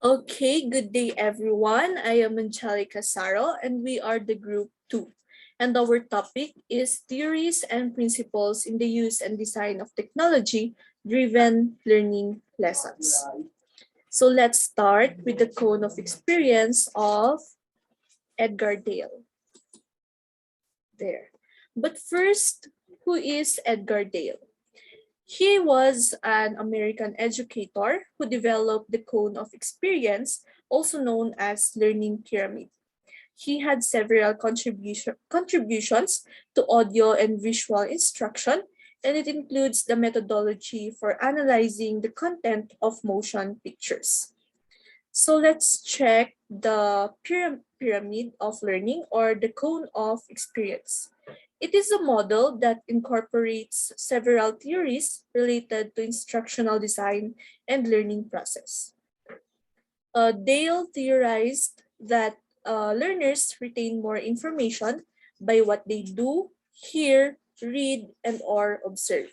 Okay, good day everyone. I am Angelica Saro and we are the group 2. And our topic is theories and principles in the use and design of technology driven learning lessons. So let's start with the cone of experience of Edgar Dale. There. But first, who is Edgar Dale? He was an American educator who developed the cone of experience, also known as learning pyramid. He had several contributions to audio and visual instruction, and it includes the methodology for analyzing the content of motion pictures. So let's check the pyramid of learning or the cone of experience. It is a model that incorporates several theories related to instructional design and learning process. Dale theorized that learners retain more information by what they do, hear, read, and or observe.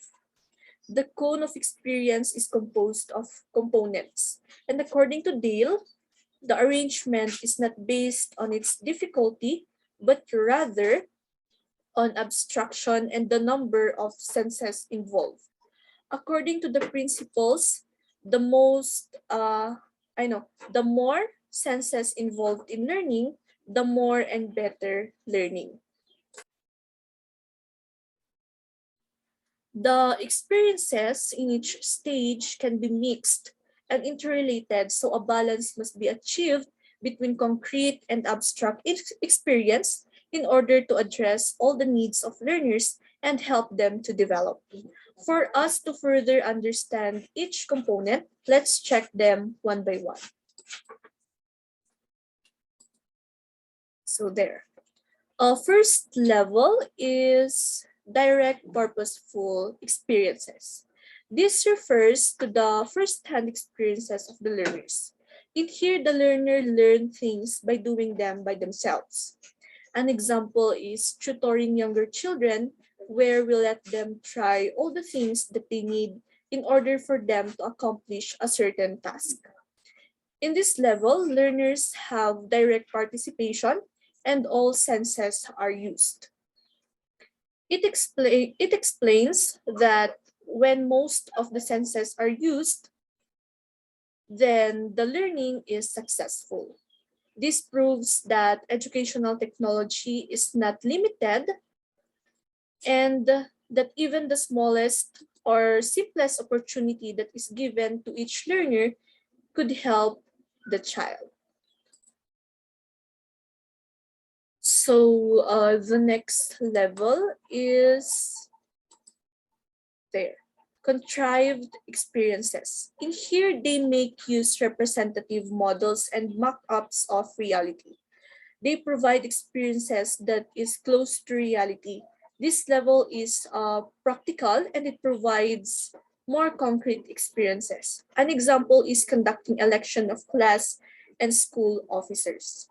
The cone of experience is composed of components, and according to Dale, the arrangement is not based on its difficulty, but rather on abstraction and the number of senses involved. According to the principles, the more senses involved in learning, the more and better learning. The experiences in each stage can be mixed and interrelated, so a balance must be achieved between concrete and abstract experience in order to address all the needs of learners and help them to develop. For us to further understand each component, let's check them one by one. So there. First level is direct purposeful experiences. This refers to the first-hand experiences of the learners. In here, the learner learn things by doing them by themselves. An example is tutoring younger children, where we let them try all the things that they need in order for them to accomplish a certain task. In this level, learners have direct participation and all senses are used. It explains that when most of the senses are used, then the learning is successful. This proves that educational technology is not limited and that even the smallest or simplest opportunity that is given to each learner could help the child. So the next level is there. Contrived experiences. In here, they make use representative models and mock-ups of reality. They provide experiences that is close to reality. This level is practical and it provides more concrete experiences. An example is conducting election of class and school officers.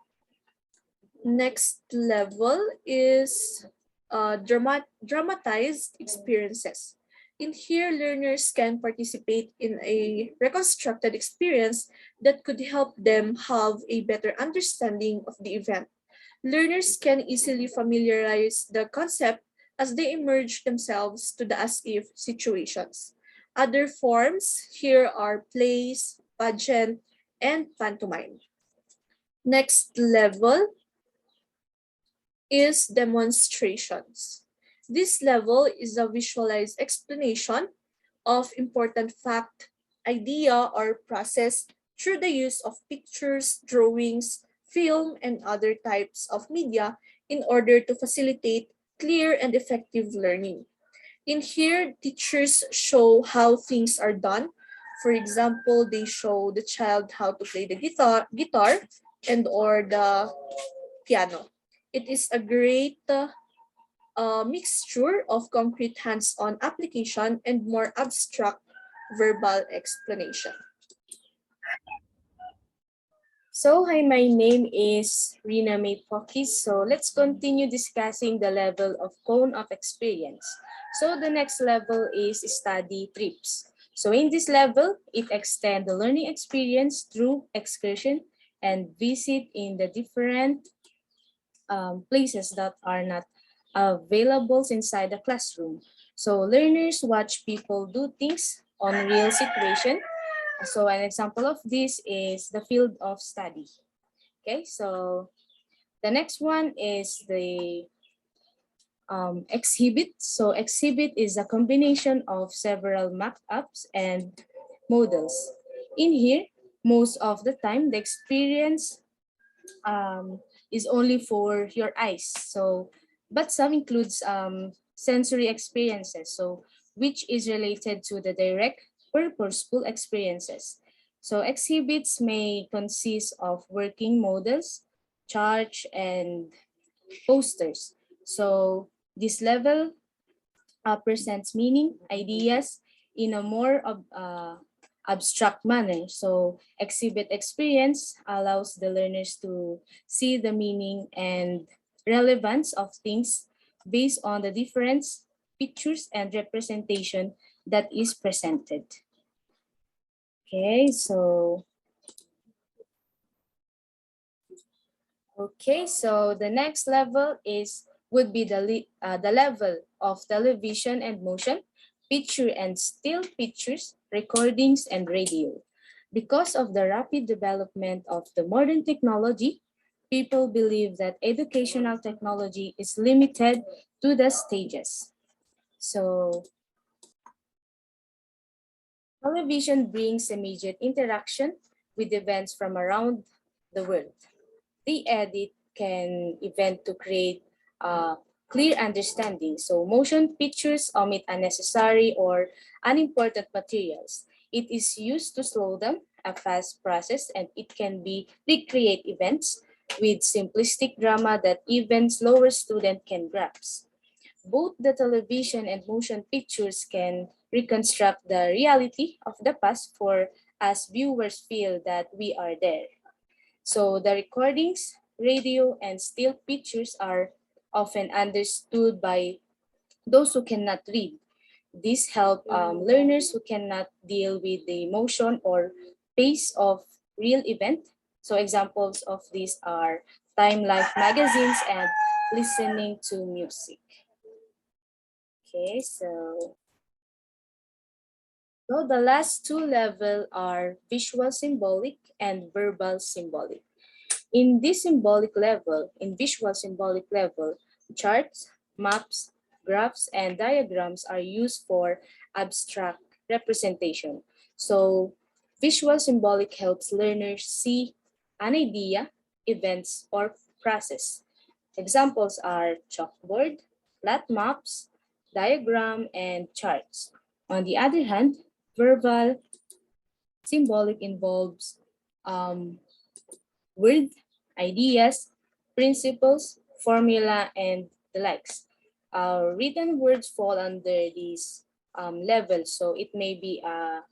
Next level is dramatized experiences. In here, learners can participate in a reconstructed experience that could help them have a better understanding of the event. Learners can easily familiarize the concept as they immerse themselves to the as-if situations. Other forms here are plays, pageant, and pantomime. Next level is demonstrations. This level is a visualized explanation of important fact, idea, or process through the use of pictures, drawings, film, and other types of media in order to facilitate clear and effective learning. In here, teachers show how things are done. For example, they show the child how to play the guitar and or the piano. It is a great mixture of concrete hands-on application and more abstract verbal explanation. So, hi, my name is Rina May Pokis. So, let's continue discussing the level of cone of experience. So, the next level is study trips. So in this level, it extends the learning experience through excursion and visit in the different places that are not available inside the classroom. So learners watch people do things on real situation. So an example of this is the field of study. Okay, so the next one is the exhibit. So exhibit is a combination of several mock-ups and models. In here, most of the time, the experience is only for your eyes. So, but some includes sensory experiences. So, which is related to the direct purposeful experiences. So, exhibits may consist of working models, charts, and posters. So, this level presents meaning, ideas in a more abstract manner. So exhibit experience allows the learners to see the meaning and relevance of things based on the different pictures and representation that is presented. Okay, so the next level would be the level of television and motion, picture and still pictures, recordings, and radio. Because of the rapid development of the modern technology, people believe that educational technology is limited to the stages. So television brings immediate interaction with events from around the world. The edit can event to create clear understanding. So motion pictures omit unnecessary or unimportant materials. It is used to slow them, a fast process, and it can be recreate events with simplistic drama that even slower student can grasp. Both the television and motion pictures can reconstruct the reality of the past for us viewers feel that we are there. So the recordings, radio, and still pictures are often understood by those who cannot read. This help learners who cannot deal with the emotion or pace of real event. So examples of these are Time Life magazines and listening to music. Okay, so the last two levels are visual symbolic and verbal symbolic. In visual symbolic level, charts, maps, graphs, and diagrams are used for abstract representation. So visual symbolic helps learners see an idea, events, or process. Examples are chalkboard, flat maps, diagram, and charts. On the other hand, verbal symbolic involves word, ideas, principles, formula, and the likes. Written words fall under these levels. So it may be a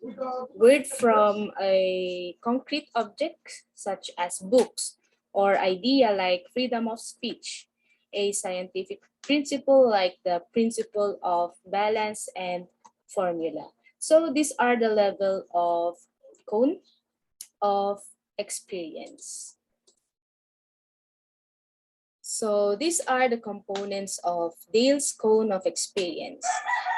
word from a concrete object, such as books, or idea like freedom of speech, a scientific principle like the principle of balance and formula. So these are the level of cone of experience. So these are the components of Dale's cone of experience.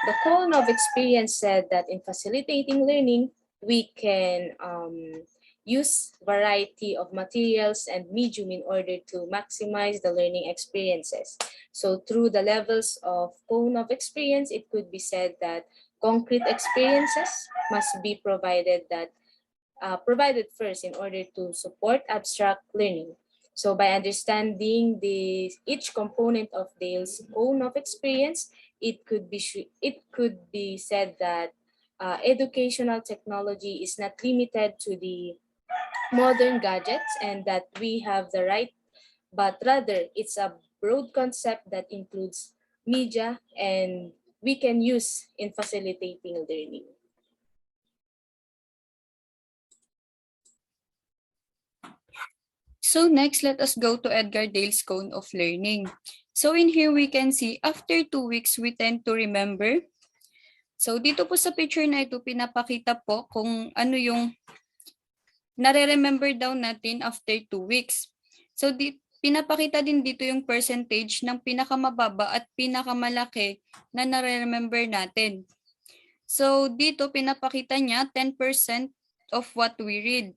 The cone of experience said that in facilitating learning, we can use variety of materials and medium in order to maximize the learning experiences. So through the levels of cone of experience, it could be said that concrete experiences must be provided first in order to support abstract learning. So by understanding each component of Dale's cone of experience, it could be said that educational technology is not limited to the modern gadgets and that we have the right, but rather it's a broad concept that includes media and we can use in facilitating learning. So next, let us go to Edgar Dale's Cone of Learning. So in here we can see after 2 weeks, we tend to remember So dito po sa picture na ito, pinapakita po kung ano yung nare-remember daw natin after 2 weeks. So pinapakita din dito yung percentage ng pinakamababa at pinakamalaki na nare-remember natin. So dito pinapakita niya 10% of what we read.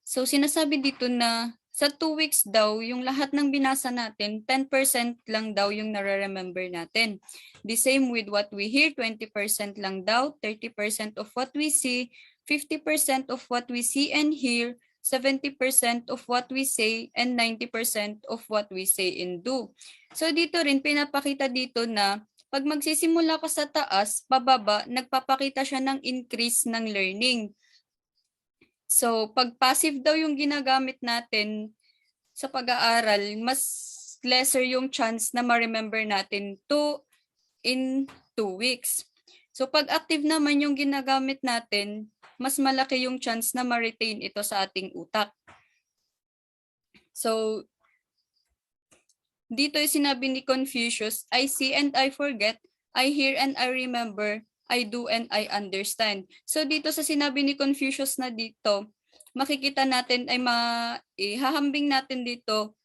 So sinasabi dito na sa 2 weeks daw, yung lahat ng binasa natin, 10% lang daw yung nare-remember natin. The same with what we hear, 20% lang daw, 30% of what we see, 50% of what we see and hear, 70% of what we say, and 90% of what we say and do. So dito rin, pinapakita dito na pag magsisimula ka sa taas, pababa, nagpapakita siya ng increase ng learning. So, pag passive daw yung ginagamit natin sa pag-aaral, mas lesser yung chance na ma-remember natin in 2 weeks. So, pag active naman yung ginagamit natin, mas malaki yung chance na ma-retain ito sa ating utak. So, dito yung sinabi ni Confucius, I see and I forget, I hear and I remember, I do and I understand. So dito sa sinabi ni Confucius na dito, makikita natin ay hahambing natin dito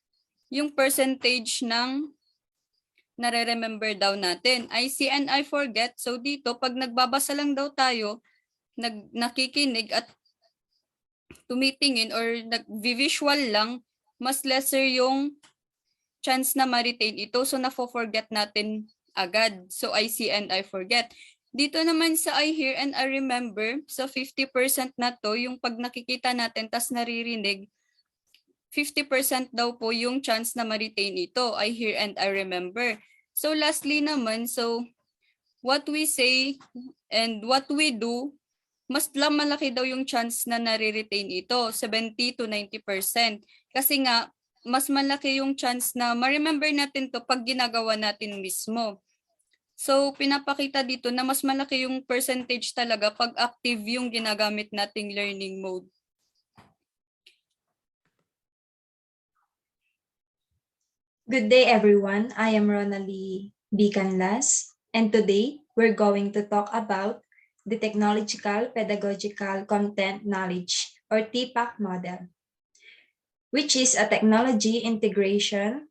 yung percentage ng nare-remember daw natin. I see and I forget. So dito, pag nagbabasa lang daw tayo, nakikinig at tumitingin or nag-visual lang, mas lesser yung chance na ma-retain ito. So nafo-forget natin agad. So I see and I forget. Dito naman sa I hear and I remember, so 50% na to, yung pag nakikita natin tas naririnig, 50% daw po yung chance na ma-retain ito. I hear and I remember. So lastly naman, so what we say and what we do, mas malaki daw yung chance na nare-retain ito, 70 to 90%. Kasi nga, mas malaki yung chance na ma-remember natin to pag ginagawa natin mismo. So, pinapakita dito na mas malaki yung percentage talaga pag active yung ginagamit nating learning mode. Good day, everyone. I am Ronalie Bicanlas, and today we're going to talk about the Technological Pedagogical Content Knowledge, or TPAC model, which is a technology integration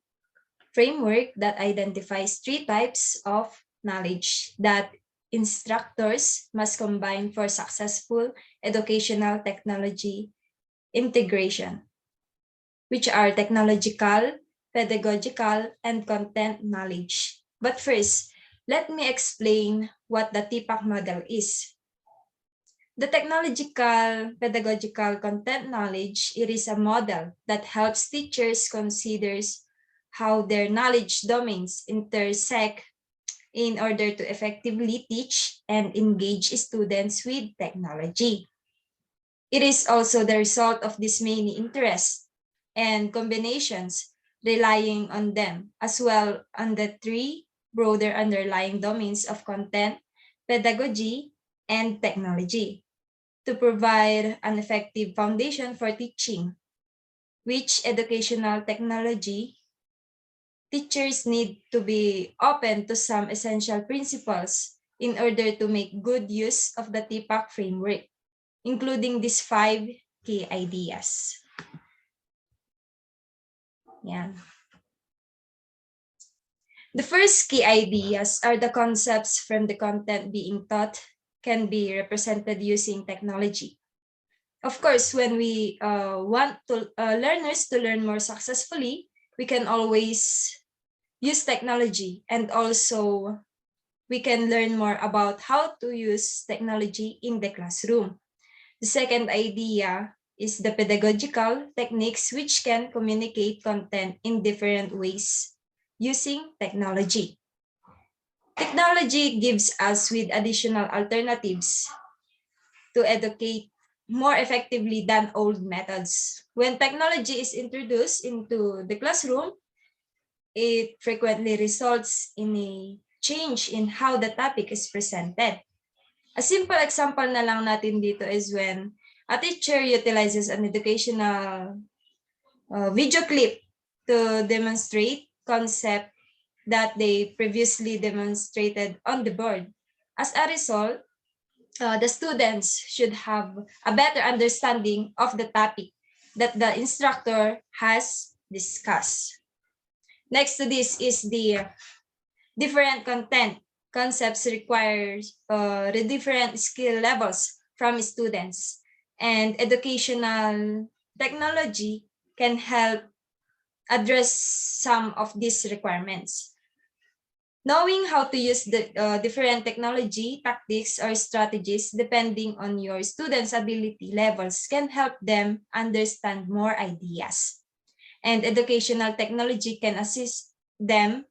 framework that identifies 3 types of knowledge that instructors must combine for successful educational technology integration, which are technological, pedagogical, and content knowledge. But first, let me explain what the TPAC model is. The technological, pedagogical content knowledge, it is a model that helps teachers consider how their knowledge domains intersect in order to effectively teach and engage students with technology. It is also the result of these many interests and combinations relying on them, as well on the 3 broader underlying domains of content, pedagogy, and technology, to provide an effective foundation for teaching, which educational technology teachers need to be open to some essential principles in order to make good use of the TPAC framework, including these 5 key ideas. Yeah. The first key ideas are the concepts from the content being taught can be represented using technology. Of course, when we want learners to learn more successfully, we can always use technology, and also we can learn more about how to use technology in the classroom. The second idea is the pedagogical techniques which can communicate content in different ways using technology. Technology gives us with additional alternatives to educate more effectively than old methods. When technology is introduced into the classroom, it frequently results in a change in how the topic is presented. A simple example na lang natin dito is when a teacher utilizes an educational video clip to demonstrate concept that they previously demonstrated on the board. As a result, the students should have a better understanding of the topic that the instructor has discussed. Next to this is the different content concepts requires the different skill levels from students, and educational technology can help address some of these requirements. Knowing how to use the different technology, tactics, or strategies depending on your students' ability levels can help them understand more ideas. And educational technology can assist them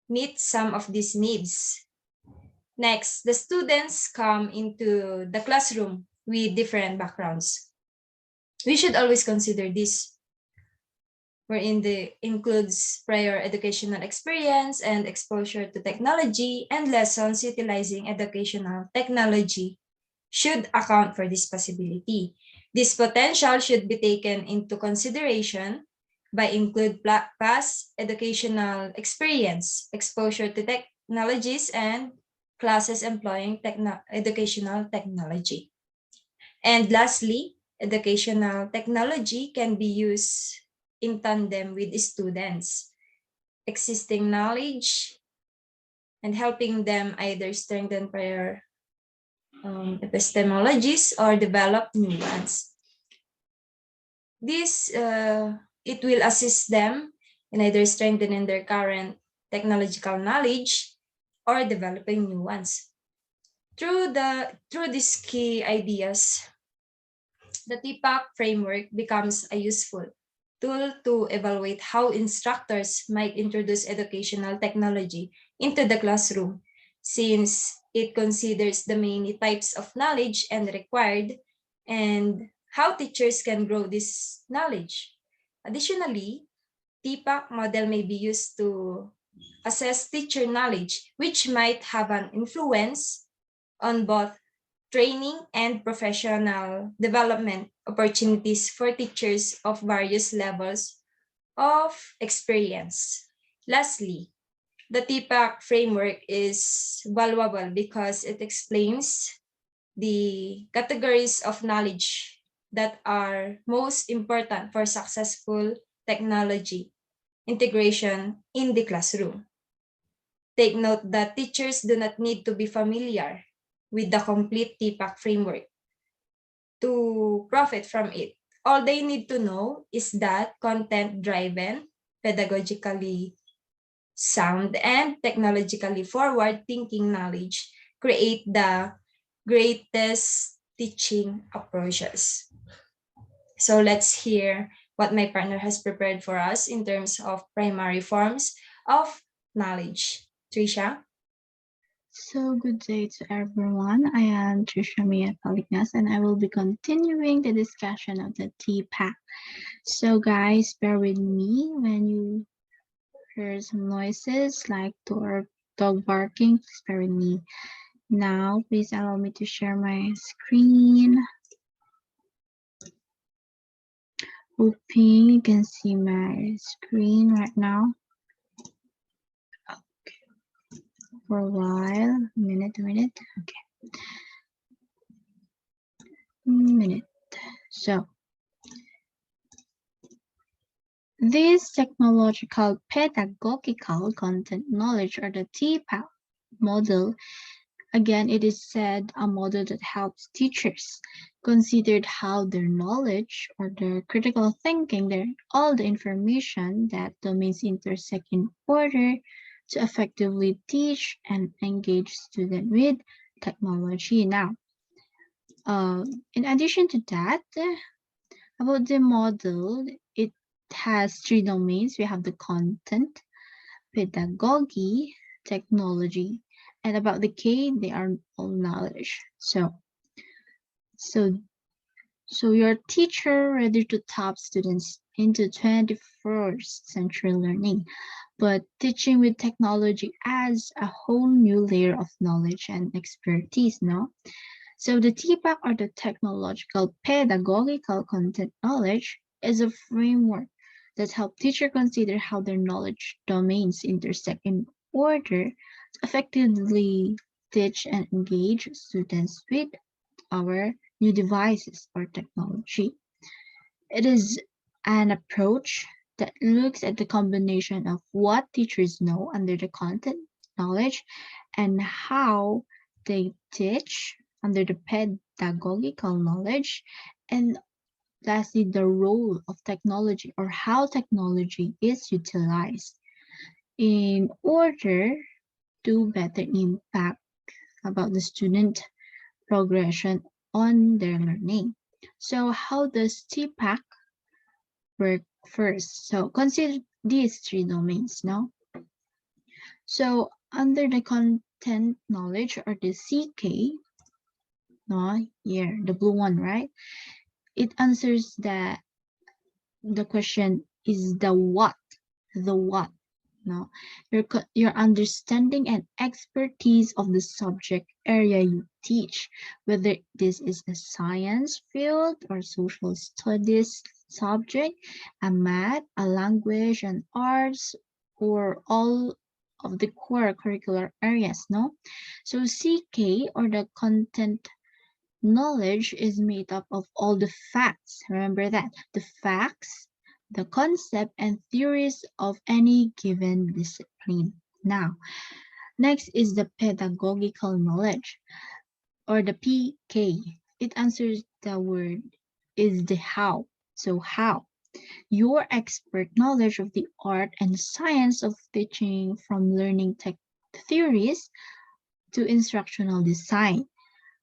meet some of these needs. Next, the students come into the classroom with different backgrounds. We should always consider this, wherein the includes prior educational experience and exposure to technology, and lessons utilizing educational technology should account for this possibility. This potential should be taken into consideration by include past educational experience, exposure to technologies, and classes employing educational technology. And lastly, educational technology can be used in tandem with students' existing knowledge and helping them either strengthen prior epistemologies or develop new ones. This it will assist them in either strengthening their current technological knowledge or developing new ones. Through these key ideas, the TPAC framework becomes a useful tool to evaluate how instructors might introduce educational technology into the classroom, since it considers the many types of knowledge and required and how teachers can grow this knowledge. Additionally, TPAC model may be used to assess teacher knowledge, which might have an influence on both training and professional development opportunities for teachers of various levels of experience. Lastly, the TPAC framework is valuable because it explains the categories of knowledge that are most important for successful technology integration in the classroom. Take note that teachers do not need to be familiar with the complete TPAC framework to profit from it. All they need to know is that content-driven, pedagogically sound, and technologically forward-thinking knowledge create the greatest teaching approaches. So let's hear what my partner has prepared for us in terms of primary forms of knowledge. Trisha? So good day to everyone. I am Trisha Mia Palinas and I will be continuing the discussion of the TPAC. So guys, bear with me when you hear some noises like dog barking. Please bear with me. Now, please allow me to share my screen. Hoping you can see my screen right now. For a while, a minute, okay. Minute. So, this technological pedagogical content knowledge, or the TPAC model, again, it is said a model that helps teachers consider how their knowledge or their critical thinking, all the information that domains intersect in order to effectively teach and engage students with technology. Now, in addition to that, about the model, it has three domains. We have the content, pedagogy, technology, and about the K, they are all knowledge. So your teacher ready to top students into 21st century learning, but teaching with technology adds a whole new layer of knowledge and expertise, no? So the TPAC, or the technological pedagogical content knowledge, is a framework that helps teachers consider how their knowledge domains intersect in order to effectively teach and engage students with our new devices or technology. It is an approach that looks at the combination of what teachers know under the content knowledge and how they teach under the pedagogical knowledge, and lastly, the role of technology or how technology is utilized in order to better impact about the student progression on their learning. So how does TPAC work first? So consider these three domains now. So under the content knowledge or the CK, no, here, the blue one, right? It answers the question is the what, no, your understanding and expertise of the subject area you teach, whether this is a science field or social studies subject, a math, a language, an arts, or all of the core curricular areas, no? So CK or the content knowledge is made up of all the facts. Remember that. The facts, the concept, and theories of any given discipline. Now, next is the pedagogical knowledge or the PK. It answers the word is the how. So how? Your expert knowledge of the art and science of teaching, from learning tech theories to instructional design.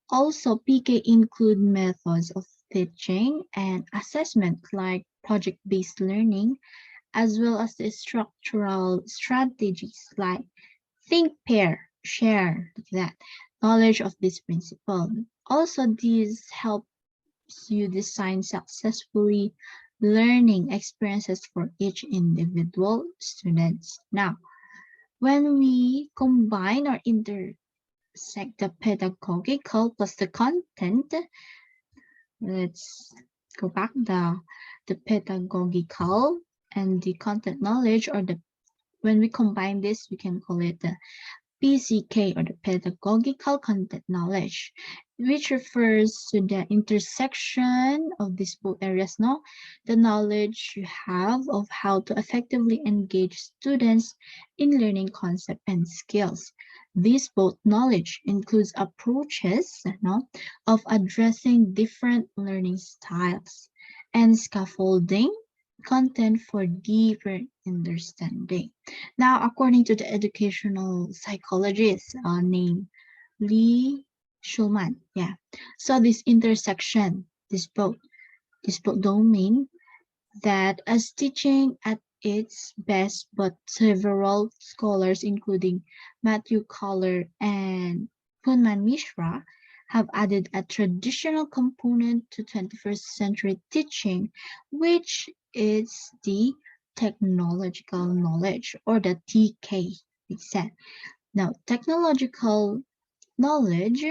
Also, PK include methods of teaching and assessment like project-based learning, as well as the structural strategies like think, pair, share, like that, knowledge of this principle. Also, these helps you design successfully learning experiences for each individual students. Now, when we combine or intersect the pedagogical plus the content, let's go back, the pedagogical and the content knowledge, or the when we combine this, we can call it the PCK or the pedagogical content knowledge, which refers to the intersection of these both areas, no? The knowledge you have of how to effectively engage students in learning concept and skills. This both knowledge includes approaches, no, of addressing different learning styles and scaffolding content for deeper understanding. Now, according to the educational psychologist named Lee Schulman, yeah, so this intersection, this both domain, that as teaching at its best, but several scholars, including Matthew Kohler and Poonman Mishra, have added a traditional component to 21st century teaching, which is the technological knowledge, or the TK, we said. Now, technological knowledge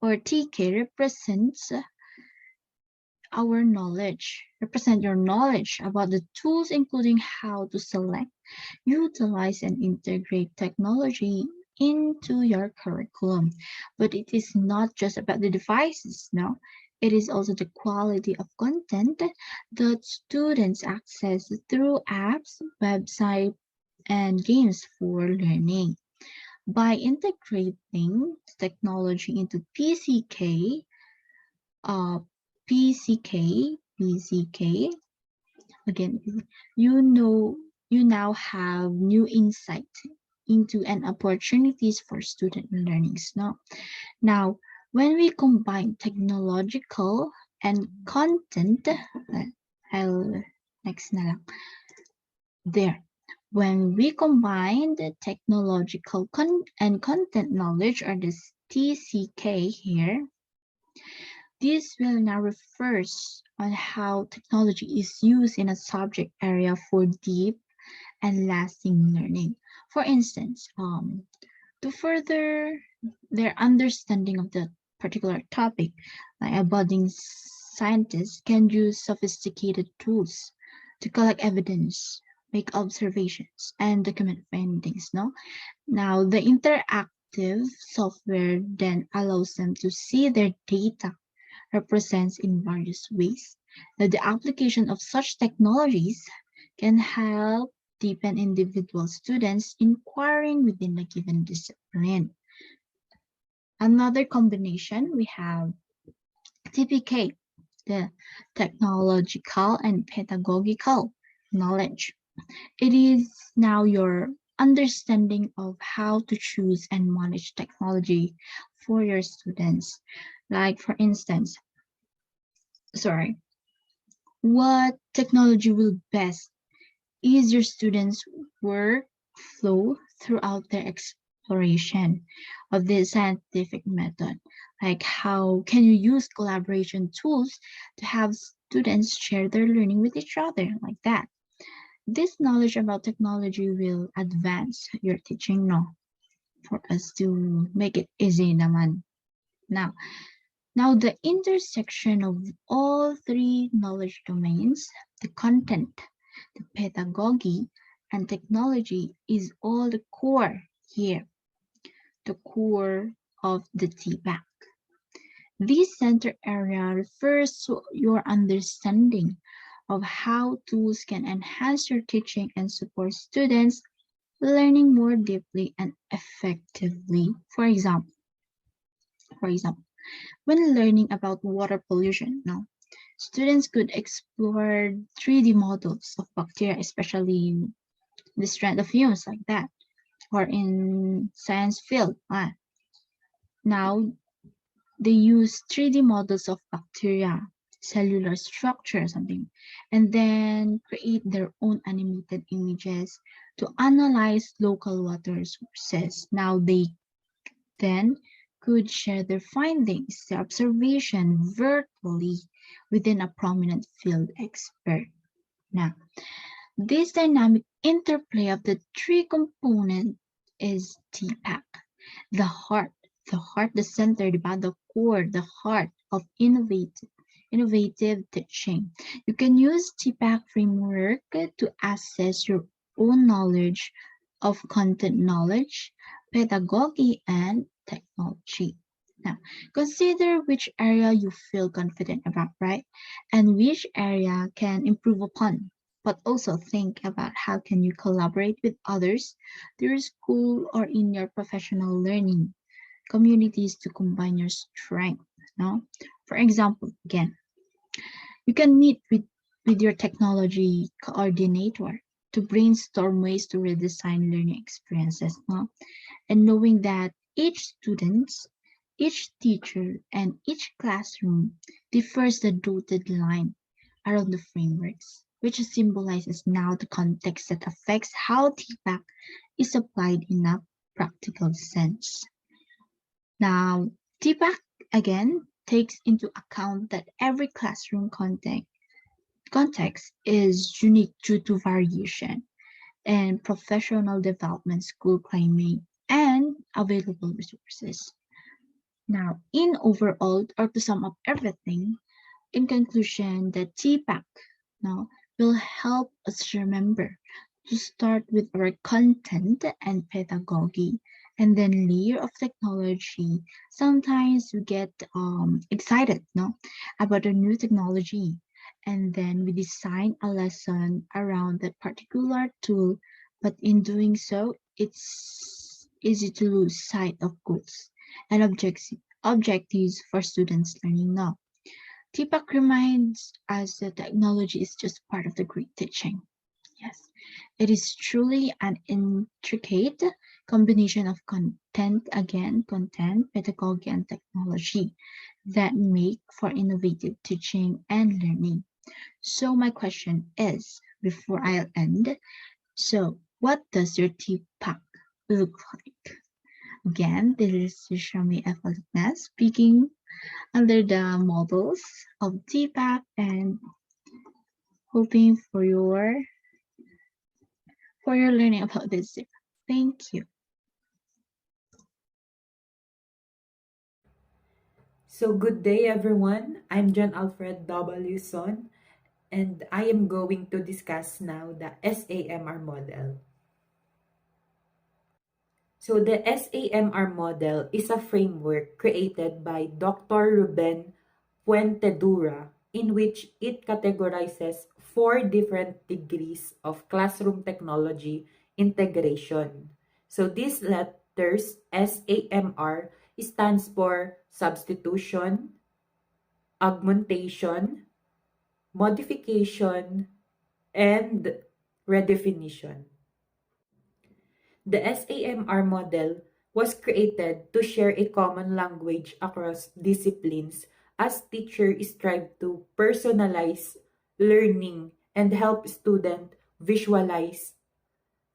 or TK represents your knowledge about the tools, including how to select, utilize, and integrate technology into your curriculum. But it is not just about the devices, no. It is also the quality of content that students access through apps, websites, and games for learning. By integrating technology into PCK, uh, PCK, again, you now have new insight into and opportunities for student learnings. Now, when we combine technological and content, I'll next na lang. There. When we combine the technological and content knowledge, or the TCK here, this will now refers on how technology is used in a subject area for deep and lasting learning. For instance, to further their understanding of the particular topic, like a budding scientist can use sophisticated tools to collect evidence, make observations, and document findings. Now the interactive software then allows them to see their data represents in various ways. Now, the application of such technologies can help deepen individual students' inquiring within a given discipline. Another combination, we have TPK, the technological and pedagogical knowledge. It is now your understanding of how to choose and manage technology for your students. Like for instance, sorry, what technology will best ease your students' workflow throughout their exploration of this scientific method? Like how can you use collaboration tools to have students share their learning with each other like that? This knowledge about technology will advance your teaching no for us to make it easy naman. Now the intersection of all three knowledge domains, the content, the pedagogy, and technology is all the core here, the core of the TPAC. This center area refers to your understanding of how tools can enhance your teaching and support students learning more deeply and effectively. For example, when learning about water pollution, now students could explore 3D models of bacteria, especially the strand of fumes like that, or in science field. Now they use 3D models of bacteria, cellular structure, something, and then create their own animated images to analyze local water sources. Now they then could share their findings, their observation virtually within a prominent field expert. Now, this dynamic interplay of the three components is TPAC, the heart, the center, the core, the heart of innovative teaching. You can use TPAC framework to assess your own knowledge of content knowledge, pedagogy, and technology. Now, consider which area you feel confident about, right? And which area can improve upon. But also think about how can you collaborate with others through school or in your professional learning communities to combine your strength. No? For example, again, you can meet with your technology coordinator to brainstorm ways to redesign learning experiences. No? And knowing that each student, each teacher, and each classroom differs the dotted line around the frameworks, which symbolizes now the context that affects how TPAC is applied in a practical sense. Now, TPAC again takes into account that every classroom context is unique due to variation and professional development, school climate, and available resources. Now, in overall, or to sum up everything, in conclusion, the TPAC now will help us remember to start with our content and pedagogy and then layer of technology. Sometimes we get excited about a new technology and then we design a lesson around that particular tool, but in doing so it's easy to lose sight of goals and objectives for students learning now. TPAC reminds us that technology is just part of the great teaching. Yes, it is truly an intricate combination of content, pedagogy, and technology that make for innovative teaching and learning. So my question is, before I'll end, so what does your TPAC look like? Again, this is Shami F. Alikna speaking under the models of TPAC and hoping for your learning about this. Thank you. So good day everyone. I'm John Alfred W. Son and I am going to discuss now the SAMR model. So the SAMR model is a framework created by Dr. Ruben Fuentedura in which it categorizes 4 different degrees of classroom technology integration. So these letters SAMR stands for substitution, augmentation, modification, and redefinition. The SAMR model was created to share a common language across disciplines as teachers strive to personalize learning and help students visualize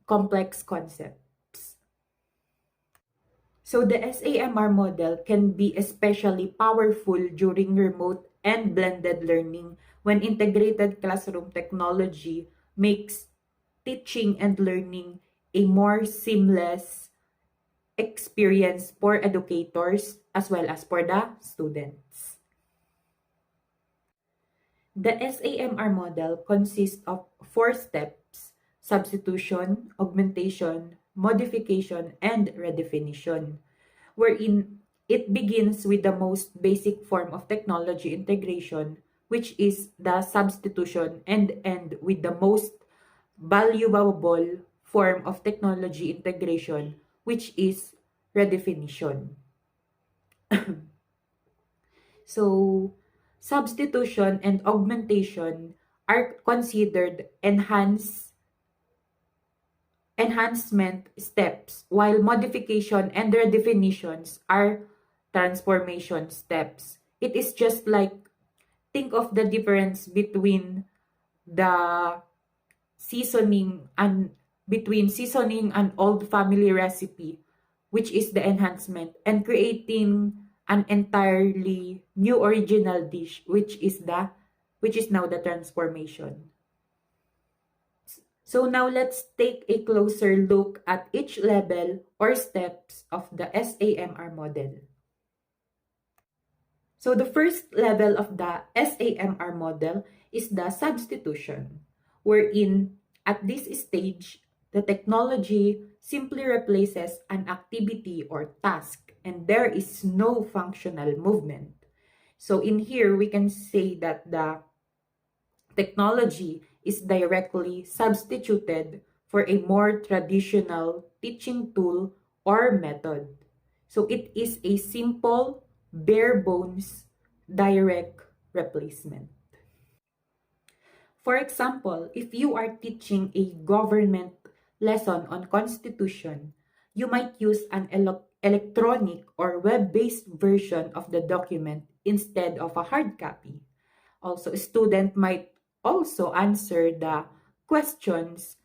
complex concepts. So the SAMR model can be especially powerful during remote and blended learning when integrated classroom technology makes teaching and learning a more seamless experience for educators as well as for the students. The SAMR model consists of 4 steps: substitution, augmentation, modification, and redefinition, wherein it begins with the most basic form of technology integration, which is the substitution, and end with the most valuable form of technology integration, which is redefinition. So, substitution and augmentation are considered enhancement steps, while modification and redefinitions are transformation steps. It is just like, think of the difference between the seasoning and between seasoning an old family recipe, which is the enhancement, and creating an entirely new original dish, which is now the transformation. So now let's take a closer look at each level or steps of the SAMR model. So the first level of the SAMR model is the substitution, wherein at this stage, the technology simply replaces an activity or task and there is no functional movement. So in here, we can say that the technology is directly substituted for a more traditional teaching tool or method. So it is a simple, bare bones, direct replacement. For example, if you are teaching a government lesson on constitution, you might use an electronic or web-based version of the document instead of a hard copy. Also, a student might also answer the questions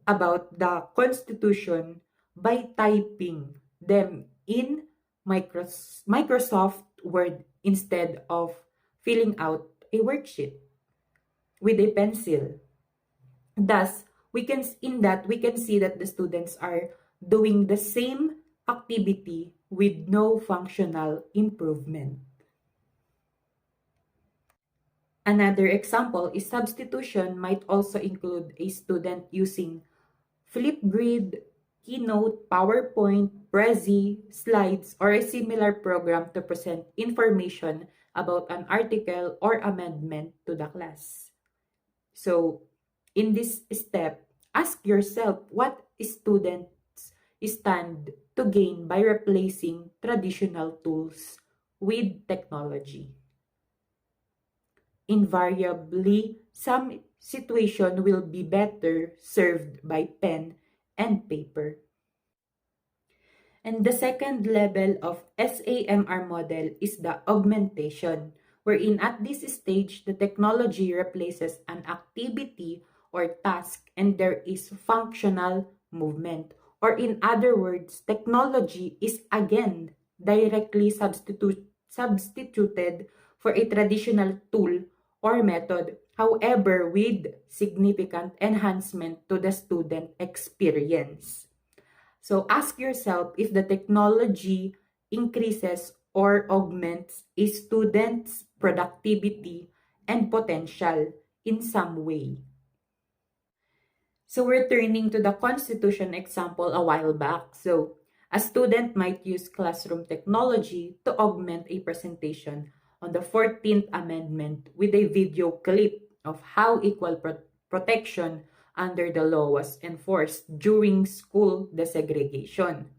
about the constitution by typing them in Microsoft Word instead of filling out a worksheet with a pencil. Thus, we can see that the students are doing the same activity with no functional improvement. Another example is substitution might also include a student using Flipgrid, Keynote, PowerPoint, Prezi, Slides, or a similar program to present information about an article or amendment to the class. So, in this step, ask yourself what students stand to gain by replacing traditional tools with technology. Invariably, some situation will be better served by pen and paper. And the second level of SAMR model is the augmentation, wherein at this stage, the technology replaces an activity or task and there is functional movement. Or in other words, technology is again directly substituted for a traditional tool or method, however, with significant enhancement to the student experience. So ask yourself if the technology increases or augments a student's productivity and potential in some way. So returning to the Constitution example a while back. So A student might use classroom technology to augment a presentation on the 14th Amendment with a video clip of how equal protection under the law was enforced during school desegregation.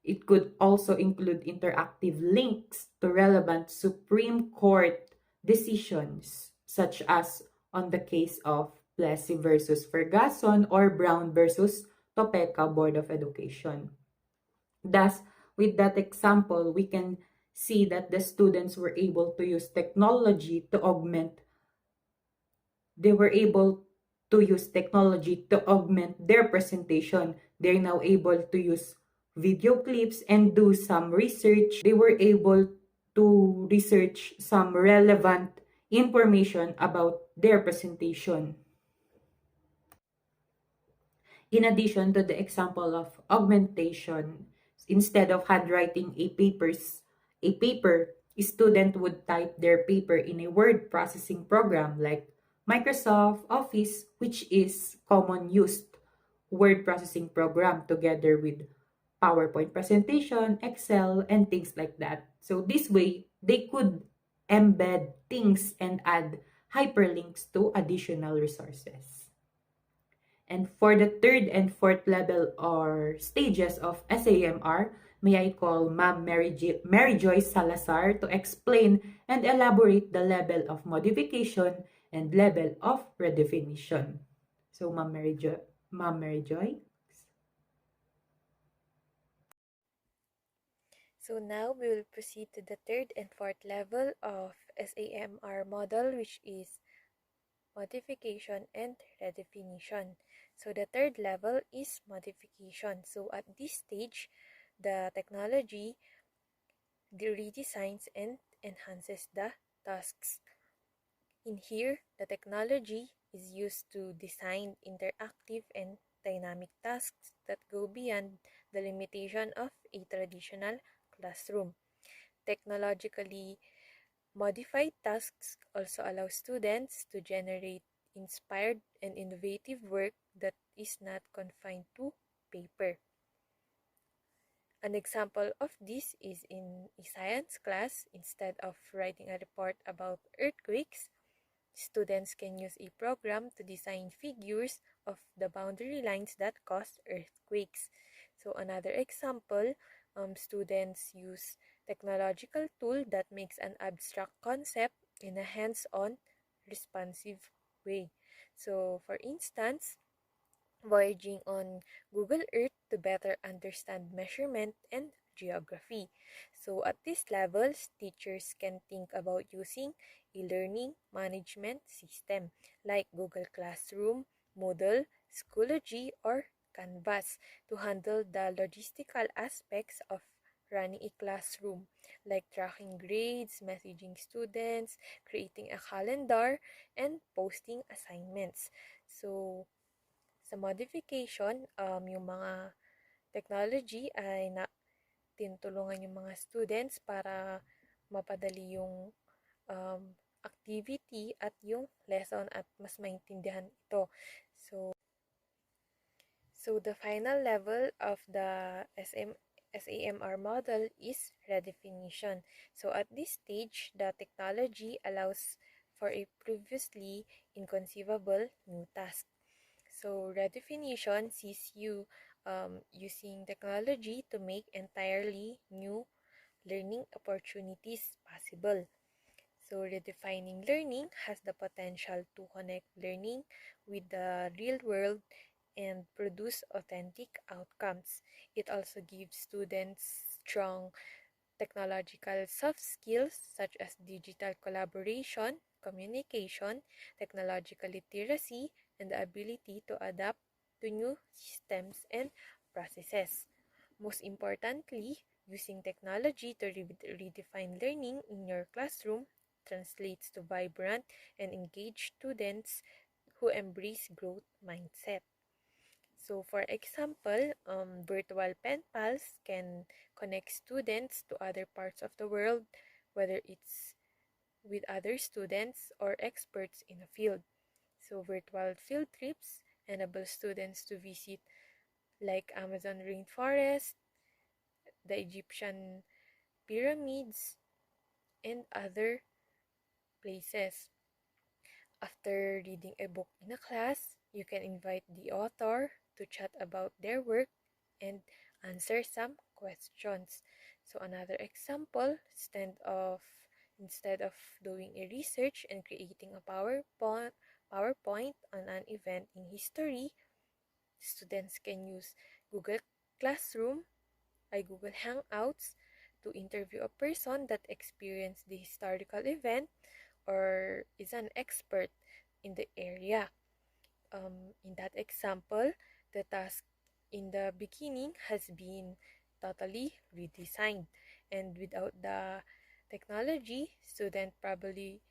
It could also include interactive links to relevant Supreme Court decisions, such as on the case of Plessy versus Ferguson or Brown versus Topeka Board of Education. Thus, with that example, we can see that the students were able to use technology to augment, they were able to use technology to augment their presentation. They're now able to use video clips and do some research. They were able to research some relevant information about their presentation. In addition to the example of augmentation, instead of handwriting a paper, a student would type their paper in a word processing program like Microsoft Office, which is common used word processing program together with PowerPoint presentation, Excel, and things like that. So this way, they could embed things and add hyperlinks to additional resources. And for the third and fourth level or stages of SAMR, may I call Ma'am Mary Joyce Salazar to explain and elaborate the level of modification and level of redefinition. So Ma'am Mary Joy. So now we will proceed to the third and fourth level of SAMR model, which is modification and redefinition. So the third level is modification. So at this stage, the technology redesigns and enhances the tasks. In here, the technology is used to design interactive and dynamic tasks that go beyond the limitation of a traditional classroom. Technologically modified tasks also allow students to generate inspired and innovative work that is not confined to paper. An example of this is in a science class. Instead of writing a report about earthquakes, students can use a program to design figures of the boundary lines that cause earthquakes. So another example, students use technological tool that makes an abstract concept in a hands-on, responsive way. So for instance, voyaging on Google Earth to better understand measurement and geography. So at these levels, teachers can think about using a learning management system like Google Classroom, Moodle, Schoology, or Canvas to handle the logistical aspects of running a classroom, like tracking grades, messaging students, creating a calendar, and posting assignments. So, sa modification, yung mga technology ay tinutulungan yung mga students para mapadali yung um, activity at yung lesson at mas maintindihan ito. So the final level of the SAMR model is redefinition. So at this stage, the technology allows for a previously inconceivable new task. So redefinition sees you using technology to make entirely new learning opportunities possible. So redefining learning has the potential to connect learning with the real world and produce authentic outcomes. It also gives students strong technological soft skills such as digital collaboration, communication, technological literacy, and the ability to adapt to new systems and processes. Most importantly, using technology to redefine learning in your classroom translates to vibrant and engaged students who embrace growth mindset. So for example, virtual pen pals can connect students to other parts of the world, whether it's with other students or experts in a field. So virtual field trips enable students to visit like Amazon rainforest, the Egyptian pyramids, and other places. After reading a book in a class, you can invite the author to chat about their work and answer some questions. So another example, instead of doing a research and creating a PowerPoint on an event in history, students can use Google Classroom, Google Hangouts, to interview a person that experienced the historical event or is an expert in the area. In that example, the task in the beginning has been totally redesigned, and without the technology, student probably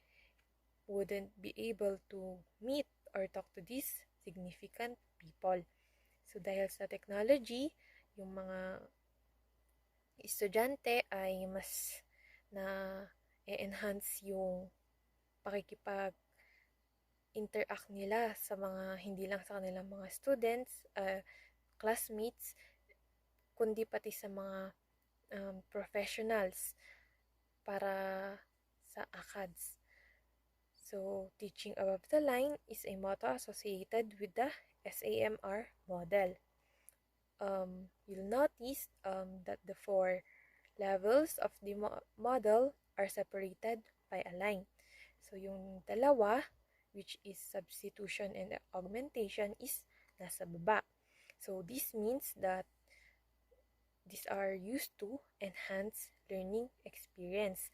wouldn't be able to meet or talk to these significant people. So dahil sa technology, yung mga estudyante ay mas na enhance yung pakikipag-interact nila sa mga hindi lang sa kanilang mga students, classmates, kundi pati sa mga professionals para sa ACADS. So, teaching above the line is a motto associated with the SAMR model. You'll notice that the 4 levels of the model are separated by a line. So, yung dalawa, which is substitution and augmentation, is nasa baba. So, this means that these are used to enhance learning experience,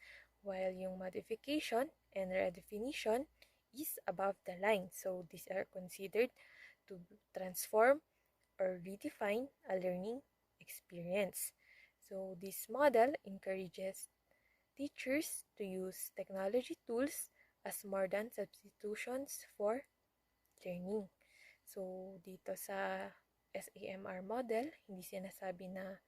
while yung modification and redefinition is above the line. So, these are considered to transform or redefine a learning experience. So, this model encourages teachers to use technology tools as more than substitutions for learning. So, dito sa SAMR model, hindi sinasabi na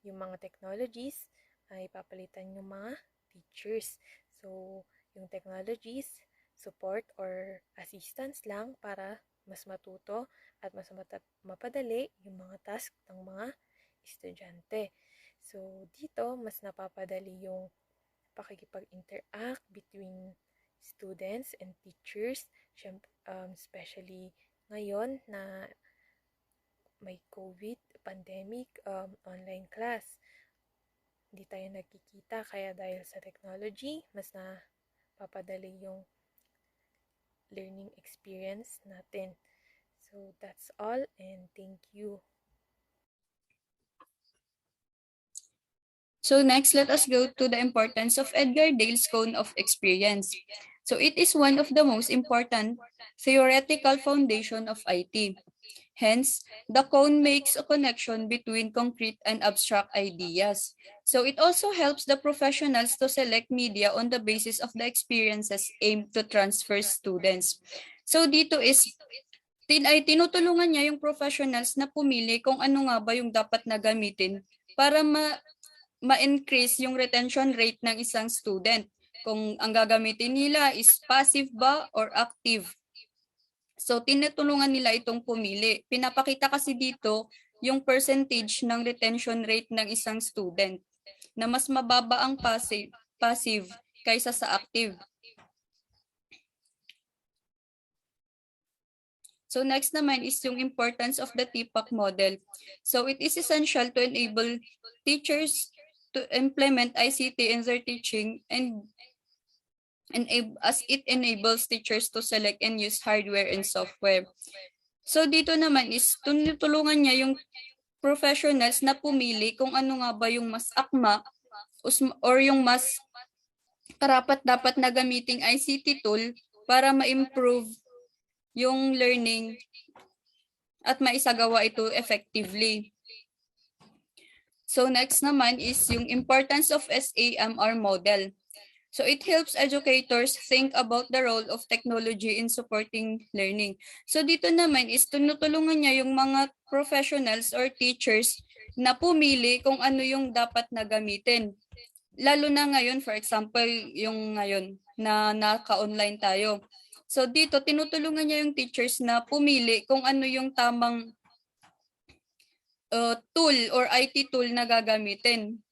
yung mga technologies ay papalitan yung mga teachers. So, yung technologies, support or assistance lang para mas matuto at mas mapadali yung mga task ng mga estudyante. So, dito, mas napapadali yung pakikipag-interact between students and teachers, especially ngayon na may COVID pandemic, online class. Hindi tayo nagkikita, kaya dahil sa technology, mas napapadali yung learning experience natin. So, that's all, and thank you. So next, let us go to the importance of Edgar Dale's cone of experience. So it is one of the most important theoretical foundation of IT. Hence, the cone makes a connection between concrete and abstract ideas. So it also helps the professionals to select media on the basis of the experiences aimed to transfer students. So dito is tinutulungan niya yung professionals na pumili kung ano nga ba yung dapat na gamitin para ma-increase yung retention rate ng isang student. Kung ang gagamitin nila is passive ba or active. So, tinutulungan nila itong pumili. Pinapakita kasi dito yung percentage ng retention rate ng isang student na mas mababa ang passive kaysa sa active. So, next naman is yung importance of the TPAC model. So, it is essential to enable teachers to implement ICT in their teaching and as it enables teachers to select and use hardware and software. So dito naman is tinutulungan niya yung professionals na pumili kung ano nga ba yung mas akma or yung mas karapat-dapat na gamiting ICT tool para ma-improve yung learning at maisagawa ito effectively. So next naman is yung importance of SAMR model. So it helps educators think about the role of technology in supporting learning. So dito naman is tinutulungan niya yung mga professionals or teachers na pumili kung ano yung dapat na gamitin. Lalo na ngayon, for example, yung ngayon na naka-online tayo. So dito tinutulungan niya yung teachers na pumili kung ano yung tamang tool or IT tool na gagamitin.